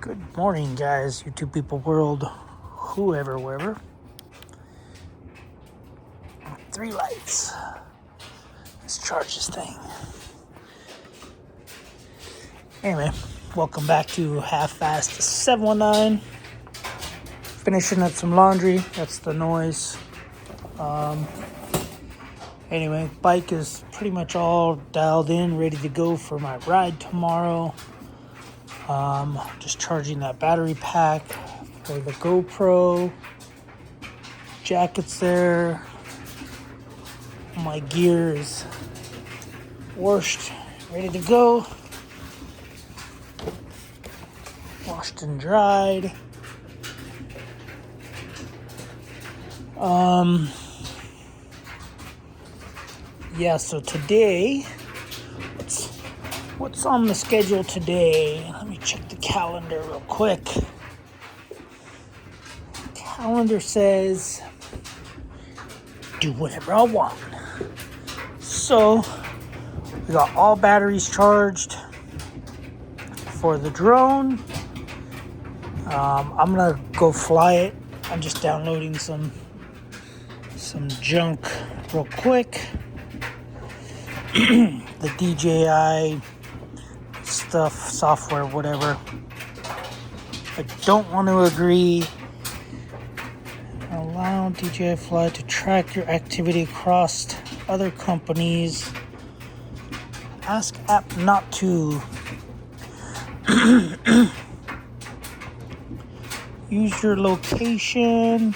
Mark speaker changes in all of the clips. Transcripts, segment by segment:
Speaker 1: Good morning, guys, YouTube people, world, whoever, wherever. 3 lights. Let's charge this thing. Anyway, welcome back to Half-Fast 719. Finishing up some laundry. That's the noise. Anyway, bike is pretty much all dialed in, ready to go for my ride tomorrow. Just charging that battery pack for the GoPro. Jacket's there. My gear is washed, ready to go. Washed and dried. Yeah, so today, what's on the schedule today? Let me check the calendar real quick. Calendar says do whatever I want. So we got all batteries charged for the drone. I'm gonna go fly it. I'm just downloading some junk real quick. The DJI stuff, software, whatever. I don't want to agree. Allow DJI Fly to track your activity across other companies. Ask app not to. Use your location.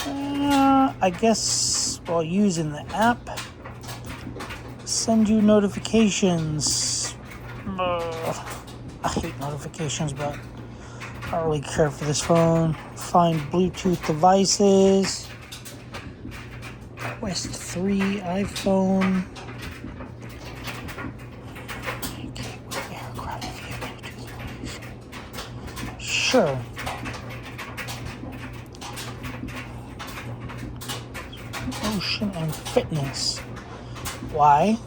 Speaker 1: I guess while using the app. Send you notifications. I hate notifications, but I don't really care for this phone. Find Bluetooth devices. Quest 3 iPhone. Okay, aircraft via Bluetooth device. Sure. Motion and fitness. Why?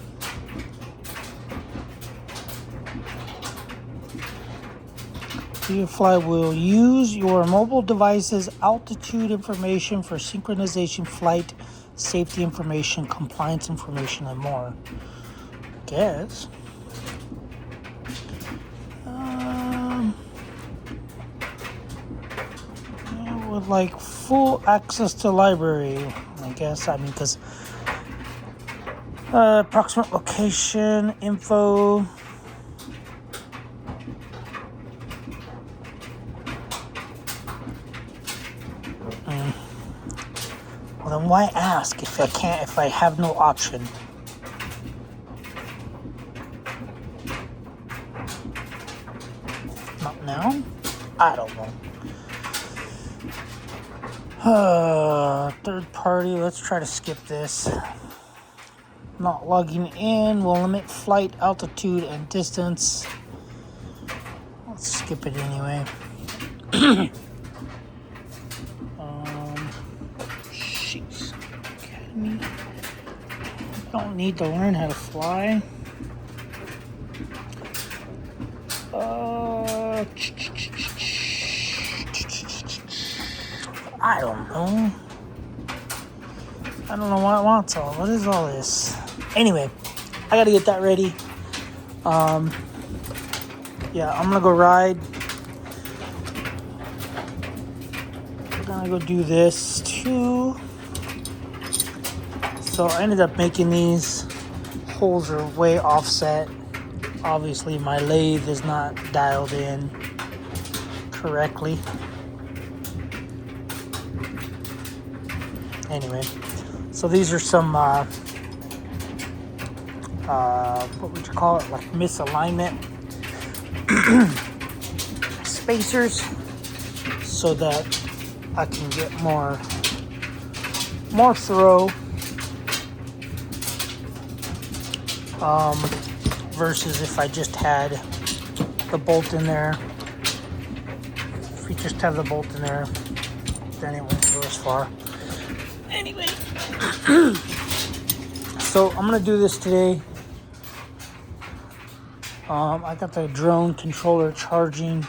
Speaker 1: Fly will use your mobile device's altitude information for synchronization, flight, safety information, compliance information, and more. Guess. With like full access to library, I guess. I mean, because approximate location, info. Well, then why ask if I have no option? Not now? I don't know. Third party, let's try to skip this. Not logging in will limit flight altitude and distance. Let's skip it anyway. Jeez. Academy. Don't need to learn how to fly. I don't know. I don't know why it wants all. What is all this? Anyway, I gotta get that ready. Yeah, I'm gonna go ride. I'm gonna go do this too. So I ended up making these. Holes are way offset. Obviously, my lathe is not dialed in correctly. Anyway, so these are some what would you call it, like misalignment spacers, so that I can get more throw versus if I just had the bolt in there. If we just have the bolt in there, then it won't go as far. Anyway, so I'm gonna do this today. I got the drone controller charging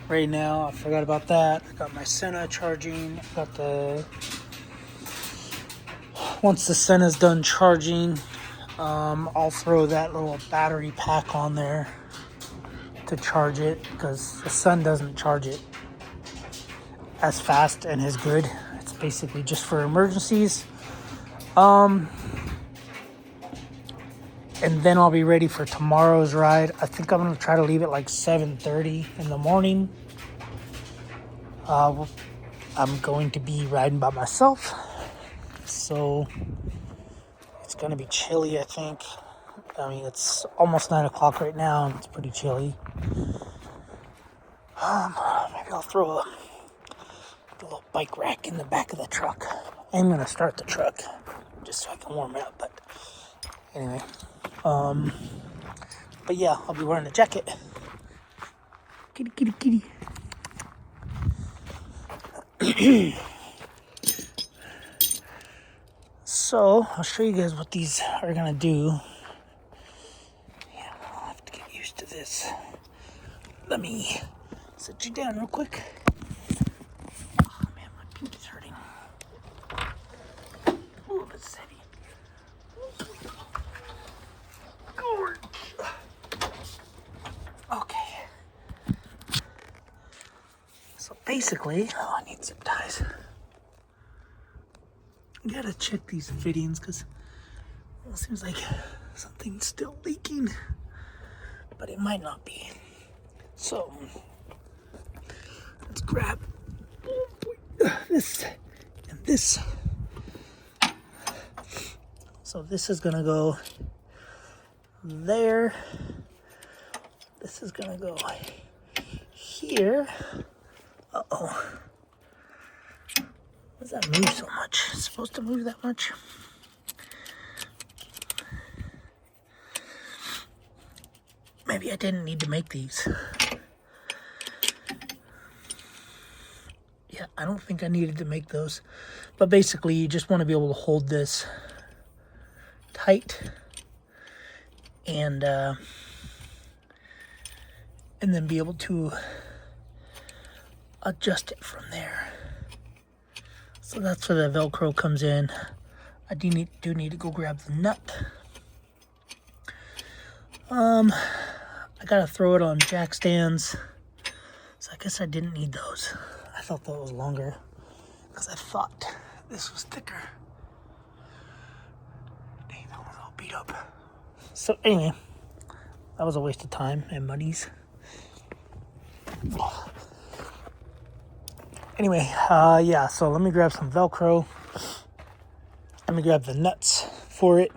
Speaker 1: right now. I forgot about that. I got my Senna charging. I got the... Once the Senna's done charging, I'll throw that little battery pack on there to charge it, because the sun doesn't charge it as fast and as good. It's basically just for emergencies. And then I'll be ready for tomorrow's ride. I think I'm going to try to leave at like 7:30 in the morning. I'm going to be riding by myself, so it's going to be chilly, I think. I mean, it's almost 9 o'clock right now, and it's pretty chilly. Maybe I'll throw a little bike rack in the back of the truck. I'm going to start the truck just so I can warm it up, but anyway. But yeah, I'll be wearing a jacket. Kitty, kitty, kitty. So, I'll show you guys what these are going to do. Yeah, I'll have to get used to this. Let me sit you down real quick. Oh man, my pinky's hurting. Ooh, it's heavy. Okay. So basically, I need zip ties. You gotta check these fittings, because it seems like something's still leaking, but it might not be. So let's grab this and this. So this is gonna go there. This is gonna go here. Uh-oh. Why does that move so much? It's supposed to move that much? Maybe I didn't need to make these. Yeah, I don't think I needed to make those. But basically, you just want to be able to hold this tight and then be able to adjust it from there. So that's where the Velcro comes in. I do need to go grab the nut. I gotta throw it on jack stands. So I guess I didn't need those. I thought that was longer, because I thought this was thicker. Dang, that one's all beat up. So anyway, that was a waste of time and monies. Anyway, yeah, so let me grab some Velcro. Let me grab the nuts for it.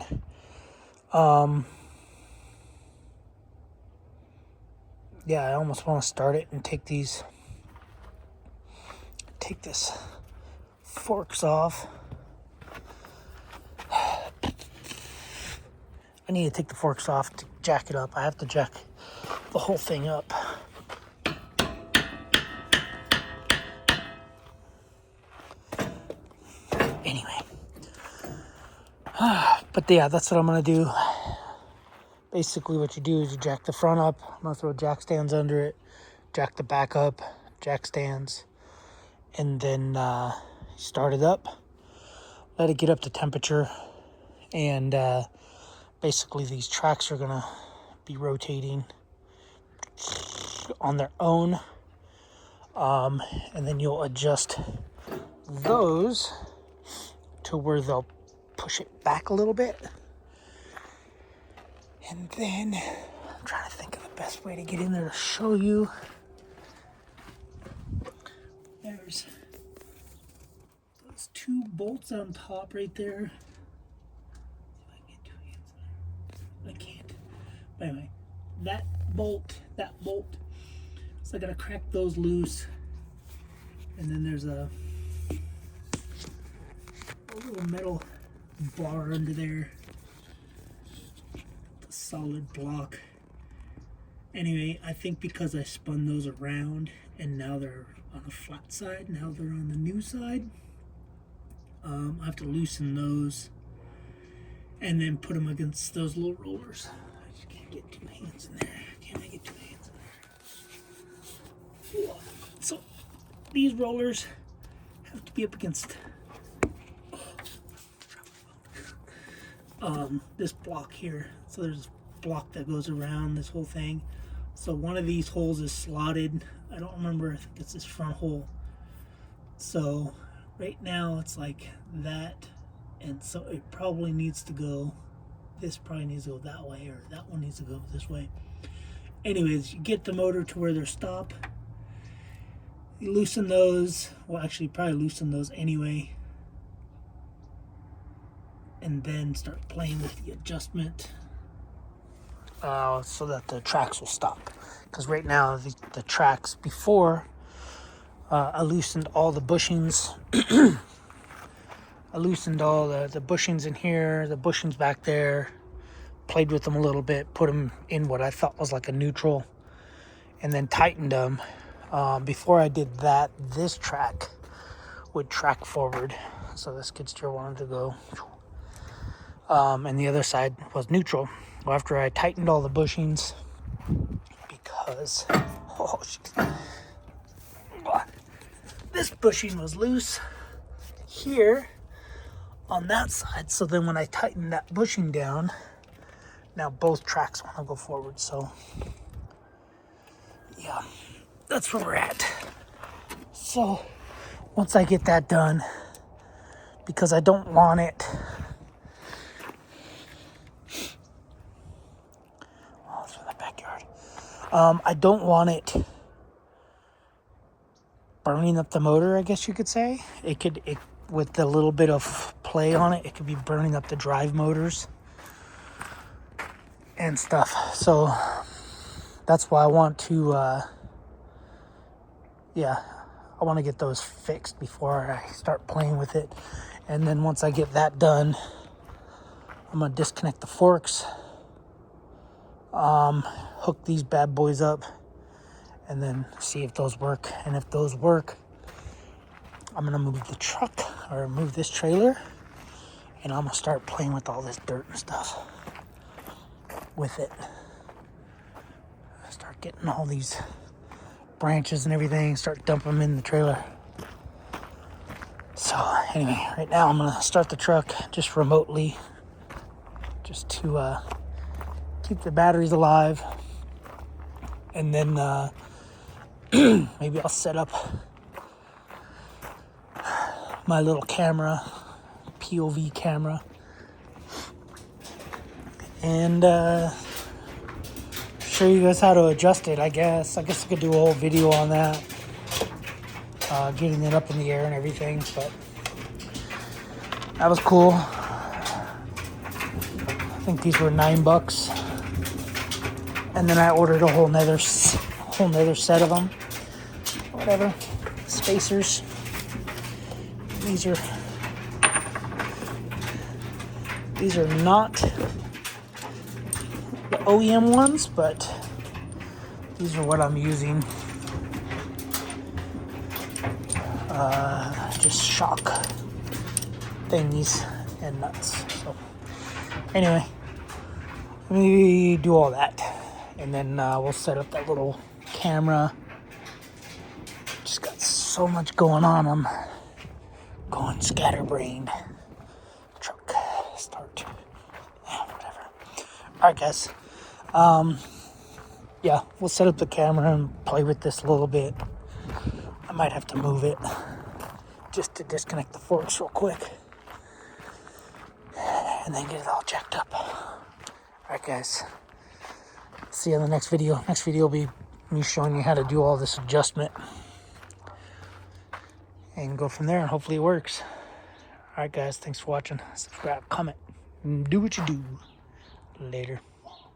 Speaker 1: Yeah, I almost want to start it and take this forks off. I need to take the forks off to jack it up. I have to jack the whole thing up. Anyway. But yeah, that's what I'm going to do. Basically what you do is you jack the front up. I'm going to throw jack stands under it. Jack the back up. Jack stands. And then start it up. Let it get up to temperature. And basically these tracks are going to be rotating on their own. And then you'll adjust those to where they'll push it back a little bit. And then I'm trying to think of the best way to get in there to show you. There's those two bolts on top right there. If I can get 2 hands in there. I can't. But anyway, that bolt. So I gotta crack those loose. And then there's a little metal bar under there. A solid block. Anyway, I think because I spun those around and now they're on a flat side, now they're on the new side, I have to loosen those and then put them against those little rollers. I just can't Get 2 hands in there. Can I get 2 hands in there? So these rollers have to be up against this block here. So there's a block that goes around this whole thing. So one of these holes is slotted. I don't remember, I think it's this front hole. So right now it's like that, and so it probably needs to go, this probably needs to go that way, or that one needs to go this way. Anyways, you get the motor to where they're stop. You loosen those, well actually probably loosen those anyway, and then start playing with the adjustment so that the tracks will stop. Because right now the tracks, before I loosened all the bushings. I loosened all the bushings in here, the bushings back there, played with them a little bit, put them in what I thought was like a neutral, and then tightened them. Before I did that, this track would track forward, so the skid steer wanted to go, and the other side was neutral. Well, after I tightened all the bushings, because this bushing was loose here on that side, so then when I tighten that bushing down, now both tracks want to go forward. So yeah, that's where we're at. So once I get that done, because I don't want it, oh, it's from the backyard. I don't want it burning up the motor, I guess you could say. It with a little bit of play on it, it could be burning up the drive motors and stuff. So that's why I want to, I want to get those fixed before I start playing with it. And then once I get that done, I'm going to disconnect the forks, hook these bad boys up, and then see if those work. And if those work, I'm going to move the truck, or move this trailer, and I'm going to start playing with all this dirt and stuff with it. Start getting all these branches and everything, start dumping them in the trailer. So anyway, right now I'm going to start the truck just remotely, just to keep the batteries alive. And then maybe I'll set up my little camera, POV camera, and show you guys how to adjust it. I guess I could do a whole video on that, getting it up in the air and everything. But that was cool. I think these were $9, and then I ordered a whole nother set of them. Whatever, spacers. These are not the OEM ones, but these are what I'm using. Just shock thingies and nuts. So anyway, let me do all that, and then we'll set up that little camera. Just got so much going on. I'm going scatterbrained. Truck start. Yeah, whatever. Alright guys. Yeah, we'll set up the camera and play with this a little bit. I might have to move it just to disconnect the forks real quick, and then get it all jacked up. Alright guys. See you in the next video. Next video will be me showing you how to do all this adjustment, and go from there, and hopefully it works. Alright guys, thanks for watching. Subscribe, comment, and do what you do. Later.